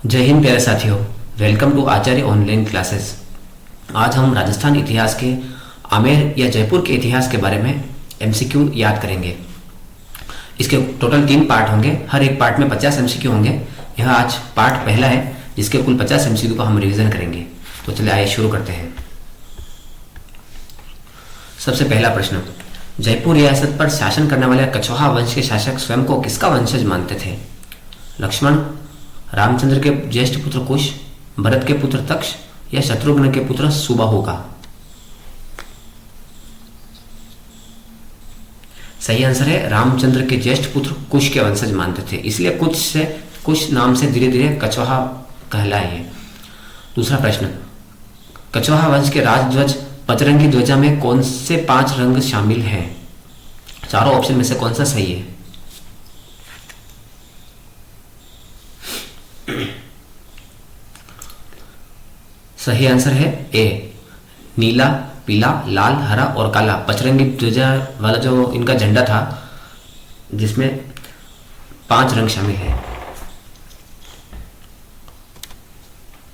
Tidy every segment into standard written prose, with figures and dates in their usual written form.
जय हिंद प्यारे साथियों। Welcome to Acharya online classes. आज हम राजस्थान इतिहास के आमेर या जयपुर के इतिहास के बारे में एमसीक्यू याद करेंगे। इसके टोटल 3 पार्ट होंगे, हर एक पार्ट में 50 एमसीक्यू होंगे। यह आज पार्ट पहला है जिसके कुल 50 एमसीक्यू को हम रिवीजन करेंगे। तो चलिए आइए शुरू करते हैं। सबसे पहला प्रश्न, जयपुर रियासत पर शासन करने वाले कछवाहा वंश के शासक स्वयं को किसका वंशज मानते थे? लक्ष्मण, रामचंद्र के ज्येष्ठ पुत्र कुश, भरत के पुत्र तक्ष या शत्रुघ्न के पुत्र सुबाहु का? सही आंसर है रामचंद्र के ज्येष्ठ पुत्र कुश के वंशज मानते थे, इसलिए कुश नाम से धीरे धीरे कछवाहा कहलाए। दूसरा प्रश्न, कछवाहा वंश के राजध्वज पचरंगी ध्वजा में कौन से 5 रंग शामिल हैं? चारों ऑप्शन में से कौन सा सही है? सही आंसर है ए, नीला, पीला, लाल, हरा और काला। पचरंगी ध्वजा वाला जो इनका झंडा था जिसमें 5 रंग शामिल है।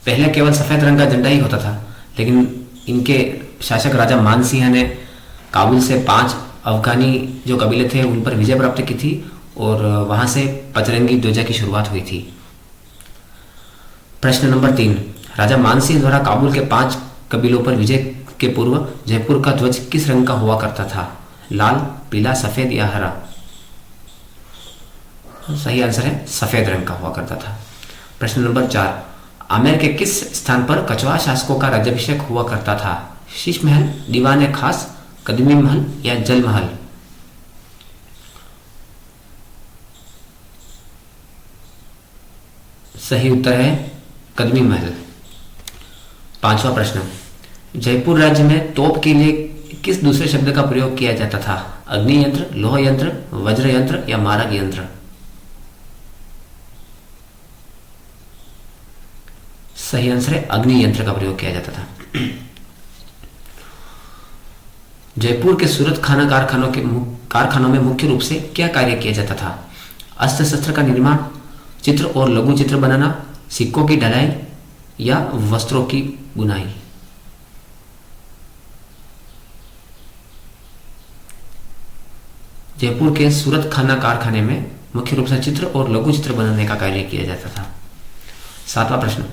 पहले केवल सफेद रंग का झंडा ही होता था, लेकिन इनके शासक राजा मानसिंह ने काबुल से 5 अफगानी जो कबीले थे उन पर विजय प्राप्त की थी और वहां से पचरंगी ध्वजा की शुरुआत हुई थी। प्रश्न नंबर 3, राजा मानसिंह द्वारा काबुल के 5 कबीलों पर विजय के पूर्व जयपुर का ध्वज किस रंग का हुआ करता था? लाल, पीला, सफेद या हरा? सही आंसर है सफेद रंग का हुआ करता था। प्रश्न नंबर 4, आमेर के किस स्थान पर कछवाहा शासकों का राज्याभिषेक हुआ करता था? शीश महल, दीवान खास, कदमी महल या जल महल? सही उत्तर है कदमी महल। 5वां प्रश्न, जयपुर राज्य में तोप के लिए किस दूसरे शब्द का प्रयोग किया जाता था? अग्नि यंत्र, लोह यंत्र, वज्र यंत्र या मारक यंत्र? सही आंसर है अग्नि यंत्र का प्रयोग किया जाता था। जयपुर के सूरत खाना कारखानों में मुख्य रूप से क्या कार्य किया जाता था? अस्त्र शस्त्र का निर्माण, चित्र और लघु चित्र बनाना, सिक्कों की ढलाई या वस्त्रों की बुनाई? जयपुर के सूरत खाना कारखाने में मुख्य रूप से चित्र और लघु चित्र बनाने का कार्य किया जाता था। 7वां प्रश्न,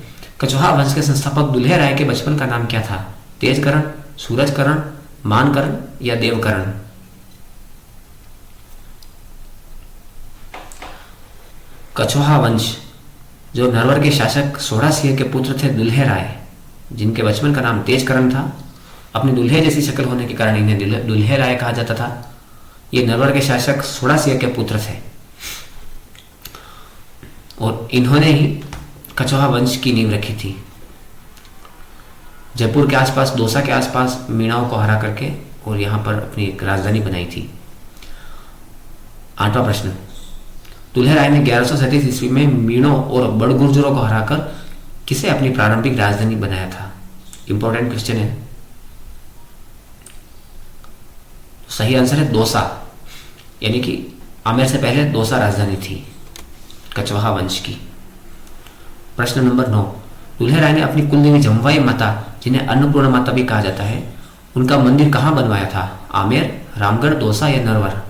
कछवाहा वंश के संस्थापक दुल्हे राय के बचपन का नाम क्या था? तेजकरण, सूरजकरण, मानकरण या देवकरण? कछवाहा वंश जो नरवर के शासक सोढ़ा सिंह के पुत्र थे दुल्हे राय, जिनके बचपन का नाम तेजकरण था, अपनी दुल्हे जैसी शक्ल होने के कारण इन्हें दुल्हे राय कहा जाता था। ये नरवर के शासक सोढ़ा सिंह के पुत्र थे और इन्होंने ही कछवाहा वंश की नींव रखी थी। जयपुर के आसपास, दौसा के आसपास मीणाओं को हरा करके और यहां पर अपनी एक राजधानी बनाई थी। 8वां प्रश्न, दुल्हे राय ने 1137 ईस्वी में मीणों और बड़गुर्जरों को हराकर किसे अपनी प्रारंभिक राजधानी बनाया था? इंपॉर्टेंट क्वेश्चन है। सही आंसर है दौसा, यानी कि आमेर से पहले दौसा राजधानी थी कछवाहा वंश की। प्रश्न नंबर 9, दुल्हे राय ने अपनी कुलदेवी जमवाई माता, जिन्हें अन्नपूर्णा माता भी कहा जाता है, उनका मंदिर कहां बनवाया था? आमेर, रामगढ़, दौसा या नरवर?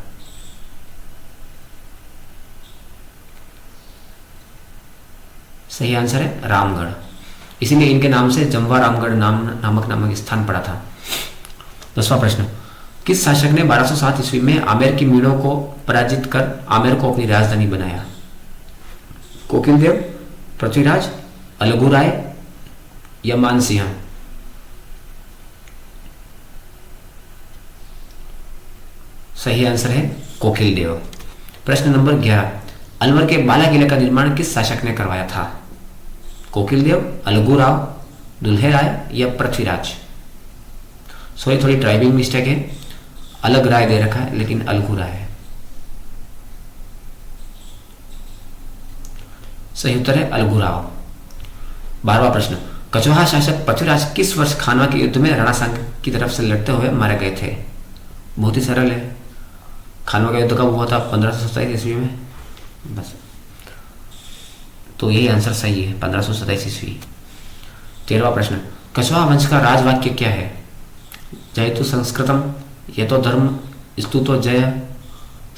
सही आंसर है रामगढ़, इसीलिए इनके नाम से जमवा रामगढ़ नामक स्थान पड़ा था। 10वां प्रश्न, किस शासक ने 1207 ईस्वी में आमेर की मीणों को पराजित कर आमेर को अपनी राजधानी बनाया? कोकिलदेव, पृथ्वीराज, अलगू राय या मानसिंह? सही आंसर है कोकिलदेव। प्रश्न नंबर 11, अलवर के बाला किले का निर्माण किस शासक ने करवाया था? कोकिलदेव, अलगू राव, दुल्हे राय या पृथ्वीराज? सॉरी, थोड़ी टाइपिंग मिस्टेक है, अलग राय दे रखा है लेकिन अलगू राय है। सही उत्तर है अलगू राव। 12वां प्रश्न, कछवाहा शासक पृथ्वीराज किस वर्ष खानवा के युद्ध में राणासांग की तरफ से लड़ते हुए मारे गए थे? बहुत ही सरल है, खानवा का युद्ध कब हुआ था? 1527 ईस्वी में। बस तो यही आंसर सही है, 1527 ईस्वी। 13वां प्रश्न, कछवाहा वंश का राजवाक्य क्या है? जयतु संस्कृतम, ये तो धर्म, स्तुतो जय,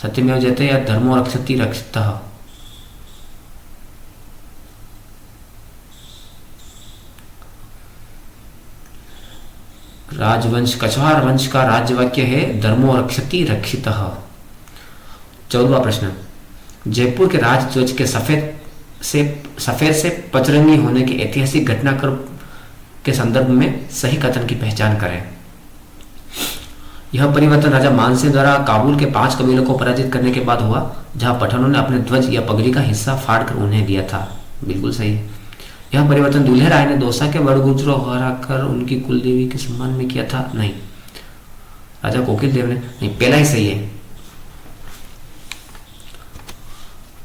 सत्यमेव जयते या धर्मो रक्षति रक्षितः। राजवंश, कछवाहा वंश का राज्यवाक्य है धर्मो रक्षति रक्षितः। 14वां प्रश्न, जयपुर के राज ध्वज के सफेद से पचरंगी होने की ऐतिहासिक घटनाक्रम के संदर्भ में सही कथन की पहचान करें। यह परिवर्तन राजा मानसिंह द्वारा काबुल के 5 कबीलों को पराजित करने के बाद हुआ, जहां पठानों ने अपने ध्वज या पगड़ी का हिस्सा फाड़कर उन्हें दिया था। बिल्कुल सही है। यह परिवर्तन दूल्हे राय ने दौसा के बड़गुजरों को हराकर उनकी कुलदेवी के सम्मान में किया था। नहीं, राजा कोकिल देव ने। नहीं, पहला ही सही है।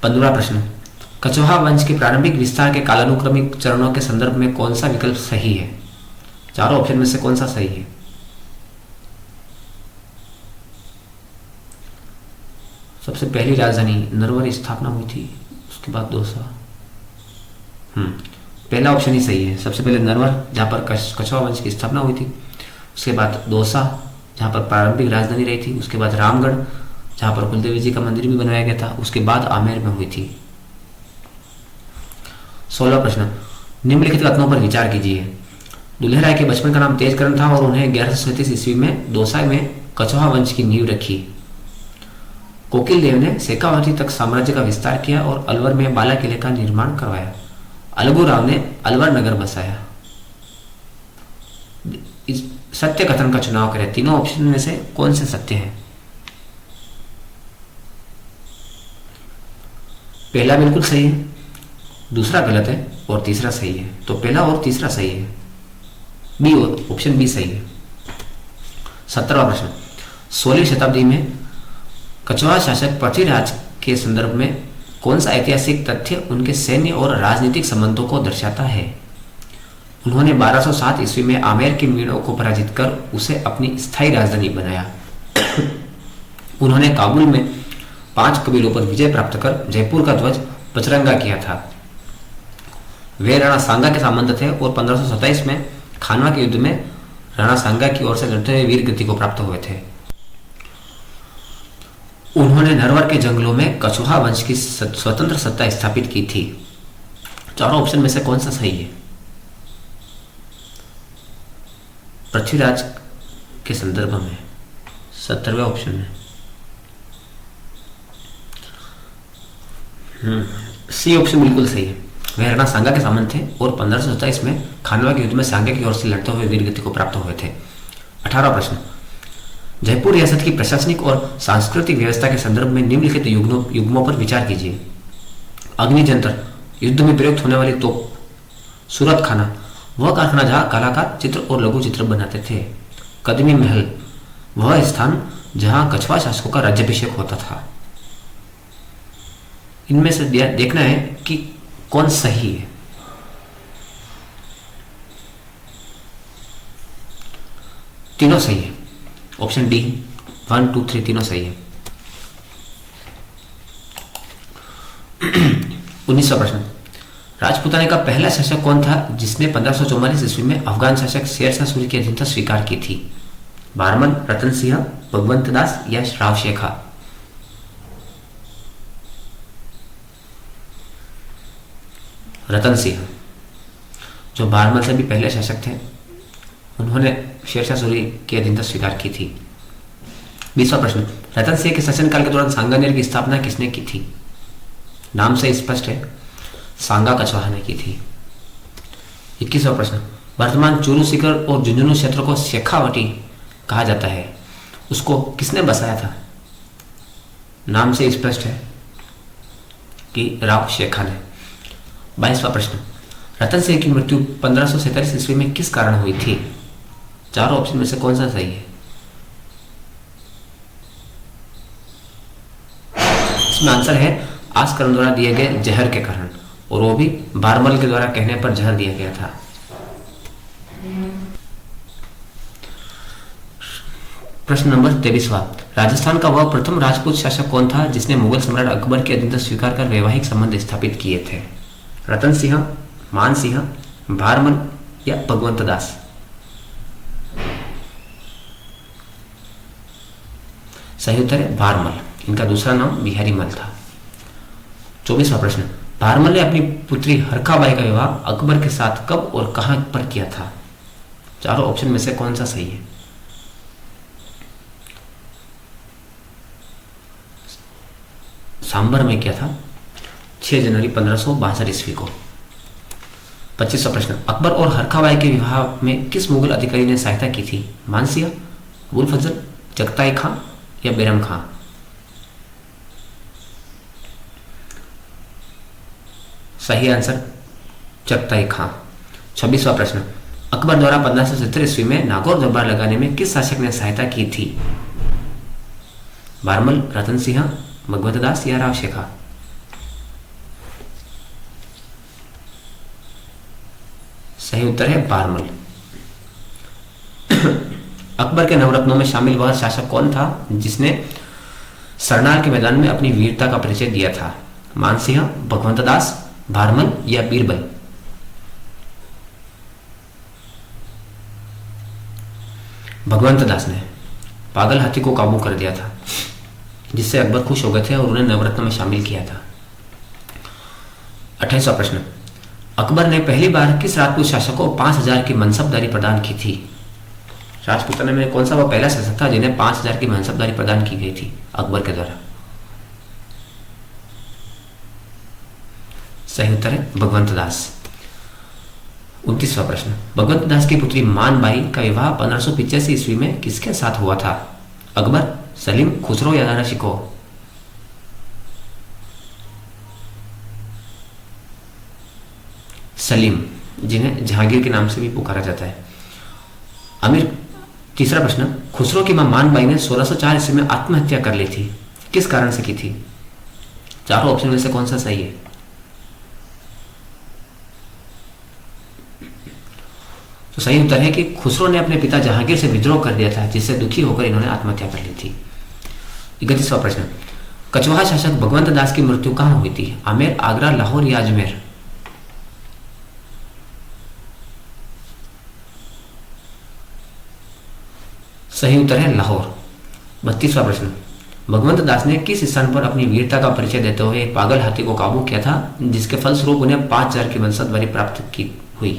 15वां प्रश्न, कछवाहा वंश के प्रारंभिक विस्तार के कालानुक्रमिक चरणों के संदर्भ में कौन सा विकल्प सही है? चारों ऑप्शन में से कौन सा सही है? सबसे पहली राजधानी नरवर की स्थापना हुई थी, उसके बाद दौसा। पहला ऑप्शन ही सही है। सबसे पहले नरवर, जहां पर कछवाहा वंश की स्थापना हुई थी, उसके बाद दौसा, जहां पर प्रारंभिक राजधानी रही थी, उसके बाद रामगढ़, जहां पर कुलदेवी जी का मंदिर भी बनवाया गया था, उसके बाद आमेर में हुई थी। 16वां प्रश्न, निम्नलिखित कथनों पर विचार कीजिए। दुल्हे राय के बचपन का नाम तेजकरण था और उन्हें 1137 ईस्वी में दौसा में कछवाहा वंश की नींव रखी। कोकिल देव ने शेखावती तक साम्राज्य का विस्तार किया और अलवर में बाला किले का निर्माण करवाया। अलगू राव ने अलवर नगर बसाया। इस सत्य कथन का चुनाव करें। तीनों ऑप्शन में से कौन से सत्य हैं? पहला बिल्कुल सही है, दूसरा गलत है और तीसरा सही है। तो पहला और तीसरा सही है, बी, ऑप्शन बी सही है। 17वां प्रश्न, 16वीं शताब्दी में कछवाहा शासक पृथ्वीराज के संदर्भ में कौन सा ऐतिहासिक तथ्य उनके सैन्य और राजनीतिक संबंधों को दर्शाता है? उन्होंने 1207 ईस्वी में आमेर के मीणों को पराजित कर उसे अपनी स्थायी राजधानी बनाया। उन्होंने काबुल में 5 कबीलों पर विजय प्राप्त कर जयपुर का ध्वज पचरंगा किया था। वे राणा सांगा के सामंत थे और 1527 में खानवा के युद्ध में राणा सांगा की ओर से लड़ते हुए वीर गति को प्राप्त हुए थे। उन्होंने नरवर के जंगलों में कछवाहा वंश की स्वतंत्र सत्ता स्थापित की थी। चारों ऑप्शन में से कौन सा सही है? पृथ्वीराज के संदर्भ में 17वें ऑप्शन में। सी ऑप्शन बिल्कुल सही है। वे राणा सांगा के सामंत थे और 1527 में खानवा के युद्ध में सांगा की ओर से लड़ते हुए वीर गति को प्राप्त हुए थे। 18वां प्रश्न, जयपुर रियासत की प्रशासनिक और सांस्कृतिक व्यवस्था के संदर्भ में निम्नलिखित युग्मों पर विचार कीजिए। अग्निजंत्र, युद्ध में प्रयुक्त होने वाली तोप। सूरत खाना, वह कारखाना जहां कलाकार चित्र और लघु चित्र बनाते थे। कदमी महल, वह स्थान जहां कछवाहा शासकों का राज्याभिषेक होता था। इनमें से देखना है कि कौन सही है। तीनों सही है। ऑप्शन डी 1, 2, 3 तीनों सही है। 19वां प्रश्न, राजपूताना का पहला शासक कौन था जिसने 1544 ईस्वी में अफगान शासक शेरशाह सूरी की अधीनता स्वीकार की थी? बारमन, रतन सिंह, भगवंत दास या राव शेखा? रतन सिंह, जो बारमन से भी पहले शासक थे, उन्होंने शेरशाह सूरी की अधीनता स्वीकार की थी। 20वां प्रश्न, रतन सिंह के शासनकाल के दौरान सांगानेर की स्थापना किसने की थी? नाम से स्पष्ट है, सांगा कछवाहा ने की थी। 21वां प्रश्न, वर्तमान चूरू सीकर और झुंझुनू क्षेत्र को शेखावटी कहा जाता है, उसको किसने बसाया था? नाम से स्पष्ट है कि राव शेखा ने। 22वां प्रश्न, रतन सिंह की मृत्यु 1547 ईस्वी में किस कारण हुई थी? चारों ऑप्शन में से कौन सा सही है? इसमें आंसर है आस्करण द्वारा दिए गए जहर के कारण, और वो भी बारमल के द्वारा कहने पर जहर दिया गया था। प्रश्न नंबर 23वां, राजस्थान का वह प्रथम राजपूत शासक कौन था जिसने मुगल सम्राट अकबर की अधीनता स्वीकार कर वैवाहिक संबंध स्थापित किए थे? रतन सिंह, मान सिंह, भारमल या भगवंत दास? सही उत्तर है भारमल। इनका दूसरा नाम बिहारी मल था। 24वां प्रश्न, भारमल ने अपनी पुत्री हरखाबाई का विवाह अकबर के साथ कब और कहां पर किया था? चारों ऑप्शन में से कौन सा सही है? सांबर में किया था 6 जनवरी 1562 ईस्वी को। 25वां प्रश्न, अकबर और हरखाबाई के विवाह में किस मुगल अधिकारी ने सहायता की थी? मानसिंह, अबुल फजल, चगताई खां या बैरम खां? सही आंसर चगताई खां। 26वां प्रश्न, अकबर द्वारा 1570 ईस्वी में नागौर दरबार लगाने में किस शासक ने सहायता की थी? भारमल, रतन सिंह, भगवत दास या राव शेखा? सही उत्तर है भारमल। अकबर के नवरत्नों में शामिल वह शासक कौन था जिसने सरनाल के मैदान में अपनी वीरता का परिचय दिया था? मानसिंह, भगवंत दास, भारमल या बीरबल? भगवंत दास ने पागल हाथी को काबू कर दिया था, जिससे अकबर खुश हो गए थे और उन्हें नवरत्न में शामिल किया था। 28वां प्रश्न, अकबर ने पहली बार किस राजपूत शासक को 5000 की मनसबदारी प्रदान की थी? राजपूताना में कौन सा वह पहला शासक था जिन्हें 5000 की मनसबदारी प्रदान की गई थी अकबर के द्वारा? सही उत्तर है भगवंत दास। 29वां प्रश्न, भगवंत दास की पुत्री मानबाई का विवाह 1585 ईस्वी में किसके साथ हुआ था? अकबर, सलीम, खुसरो या नाना शिकोह? सलीम, जिन्हें जहांगीर के नाम से भी पुकारा जाता है। आमिर, तीसरा प्रश्न, खुसरो की मां मानबाई ने 1604 ईस्वी में आत्महत्या कर ली थी, किस कारण से की थी? चारों ऑप्शन में से कौन सा सही है? तो सही उत्तर है कि खुसरो ने अपने पिता जहांगीर से विद्रोह कर दिया था, जिससे दुखी होकर इन्होंने आत्महत्या कर ली थी। 31वां प्रश्न, कछवाहा शासक भगवंत दास की मृत्यु कहां हुई थी? आमेर, आगरा, लाहौर या अजमेर? सही उत्तर है लाहौर। 32वां प्रश्न, भगवंत दास ने किस स्थान पर अपनी वीरता का परिचय देते हुए एक पागल हाथी को काबू किया था, जिसके फलस्वरूप उन्हें 5000 की मनसबदारी प्राप्त की हुई?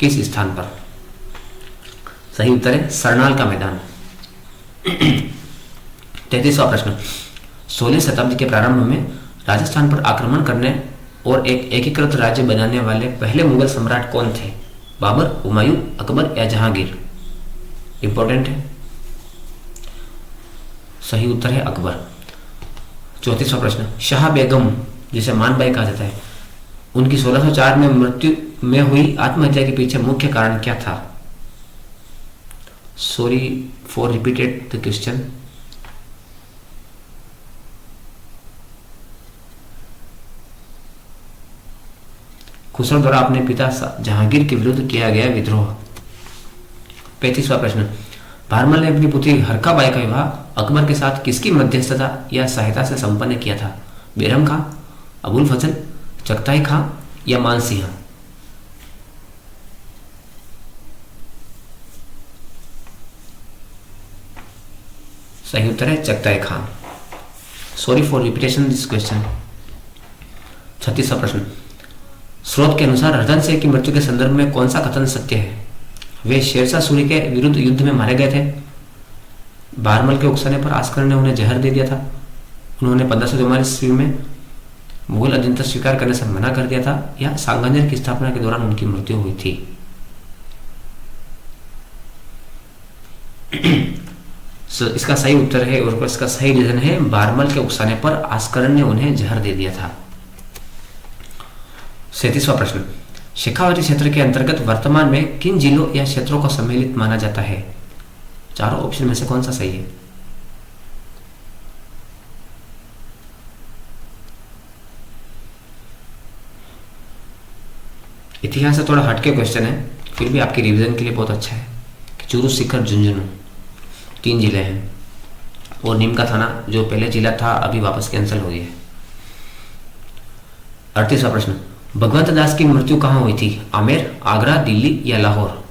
किस स्थान पर? सही उत्तर है सरनाल का मैदान। 33वां प्रश्न, 16वीं शताब्दी के प्रारंभ में राजस्थान पर आक्रमण करने और एक एकीकृत राज्य बनाने वाले पहले मुगल सम्राट कौन थे? बाबर, हुमायूं, अकबर या जहांगीर? इंपॉर्टेंट है। सही उत्तर है अकबर। 34वां प्रश्न, शाह बेगम जिसे मानबाई कहा जाता है, उनकी 1604 में मृत्यु में हुई आत्महत्या के पीछे मुख्य कारण क्या था? Sorry for repeated the question. Khusro द्वारा अपने पिता जहांगीर के विरुद्ध किया गया विद्रोह। 35वां प्रश्न, भारमल ने अपनी पुत्री हरखाबाई का विवाह अकबर के साथ किसकी मध्यस्थता या सहायता से संपन्न किया था? बैरम खां, अबुल फजल, चगताई खां या मानसिंह? सही उत्तर है Chagatai Khan. Sorry for repetition this question. 36वां प्रश्न, स्रोत के अनुसार हरदन सिंह की मृत्यु के संदर्भ में कौन सा कथन सत्य है? वे शेरशाह सूरी के विरुद्ध युद्ध में मारे गए थे, भारमल के उकसाने पर आस्कर ने उन्हें जहर दे दिया था, उन्होंने 1544 ईस्वी में मुगल अधीनता स्वीकार करने से मना कर दिया था, या सांगानेर की स्थापना के दौरान उनकी मृत्यु हुई थी? इसका सही उत्तर है और इसका सही रीजन है भारमल के उकसाने पर आस्कर ने उन्हें जहर दे दिया था। 37वां प्रश्न, शेखावती क्षेत्र के अंतर्गत वर्तमान में किन जिलों या क्षेत्रों को सम्मिलित माना जाता है? चारों ऑप्शन में से कौन सा सही है? इतिहास से थोड़ा हटके क्वेश्चन है, फिर भी आपकी रिवीजन के लिए बहुत अच्छा है। चूरू, सीकर, झुंझुनू 3 जिले हैं और नीम का थाना जो पहले जिला था अभी वापस कैंसिल हो गया है। 38वां प्रश्न, भगवंत दास की मृत्यु कहाँ हुई थी? आमेर, आगरा, दिल्ली या लाहौर?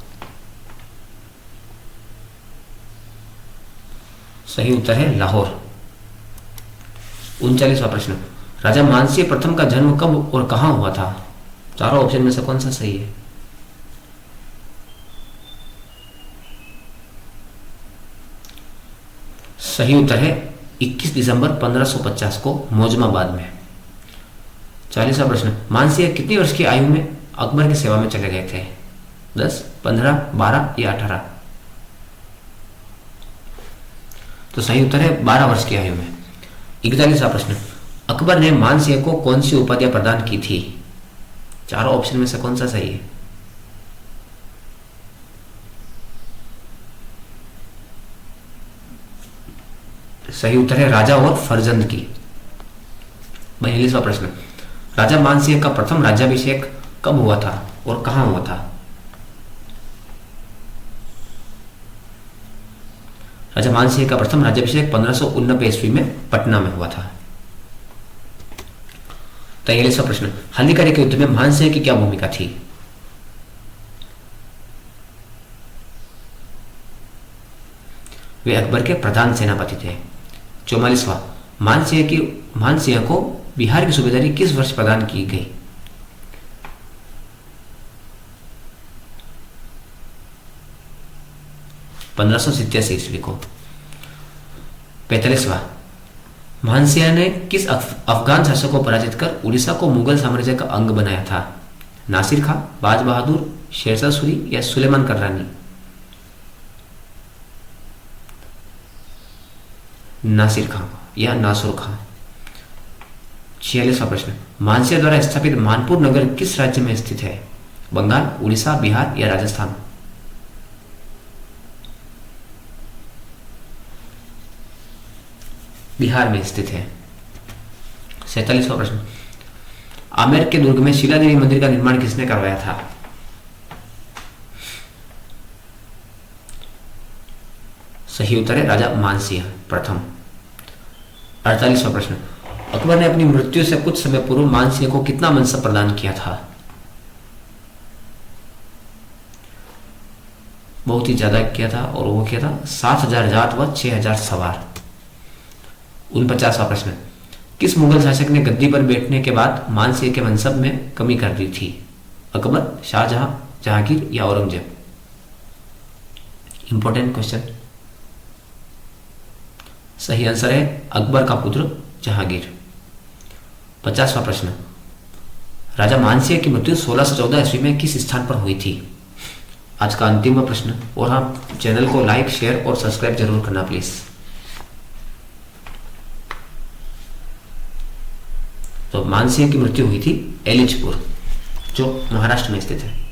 सही उत्तर है लाहौर। 39वां प्रश्न, राजा मानसिंह प्रथम का जन्म कब और कहाँ हुआ था? चारों ऑप्शन में से कौन सा सही है? सही उत्तर है 21 दिसंबर 1550 को मोजमाबाद में। 40वां प्रश्न, मानसिंह कितनी वर्ष की आयु में अकबर की सेवा में चले गए थे? 10, 15, 12 या 18? तो सही उत्तर है 12 वर्ष की आयु में। 41वां प्रश्न, अकबर ने मानसिंह को कौन सी उपाधियां प्रदान की थी? चारों ऑप्शन में से कौन सा सही है? सही उत्तर है राजा और फरजंद की। 42वां प्रश्न, राजा मानसिंह का प्रथम राज्याभिषेक कब हुआ था और कहां हुआ था? राजा मानसिंह का प्रथम राज्याभिषेक 1589 ईस्वी में पटना में हुआ था। 43वां प्रश्न, हल्दीकारी के युद्ध में मानसिंह की क्या भूमिका थी? वे अकबर के प्रधान सेनापति थे। 44वां, मानसिंह को बिहार की सूबेदारी किस वर्ष प्रदान की गई? ईस्वी को। 45वां, मानसिंह ने किस अफगान शासक को पराजित कर उड़ीसा को मुगल साम्राज्य का अंग बनाया था? नासिर खां, बाज बहादुर, शेरशाह सूरी या सुलेमान कर्रानी? नासिर खां या नासुर खां। 46वां प्रश्न, मानसिंह द्वारा स्थापित मानपुर नगर किस राज्य में स्थित है? बंगाल, उड़ीसा, बिहार या राजस्थान? बिहार में स्थित है। 47वां प्रश्न, आमेर के दुर्ग में शिला देवी मंदिर का निर्माण किसने करवाया था? सही उत्तर है राजा मानसिंह प्रथम। 48वां प्रश्न, अकबर ने अपनी मृत्यु से कुछ समय पूर्व मानसिंह को कितना मनसब प्रदान किया था? बहुत ही ज्यादा किया था और वो किया था 7000 जाट व 6000 सवार। 49वां प्रश्न, किस मुगल शासक ने गद्दी पर बैठने के बाद मानसिंह के मनसब में कमी कर दी थी? अकबर, शाहजहां, जहांगीर या औरंगजेब? Important question. सही आंसर है अकबर का पुत्र जहांगीर। 50वां प्रश्न, राजा मानसिंह की मृत्यु 1614 ईस्वी में किस स्थान पर हुई थी? आज का अंतिम प्रश्न। और हाँ, चैनल को लाइक, शेयर और सब्सक्राइब जरूर करना प्लीज। तो मानसिंह की मृत्यु हुई थी एलिचपुर, जो महाराष्ट्र में स्थित है।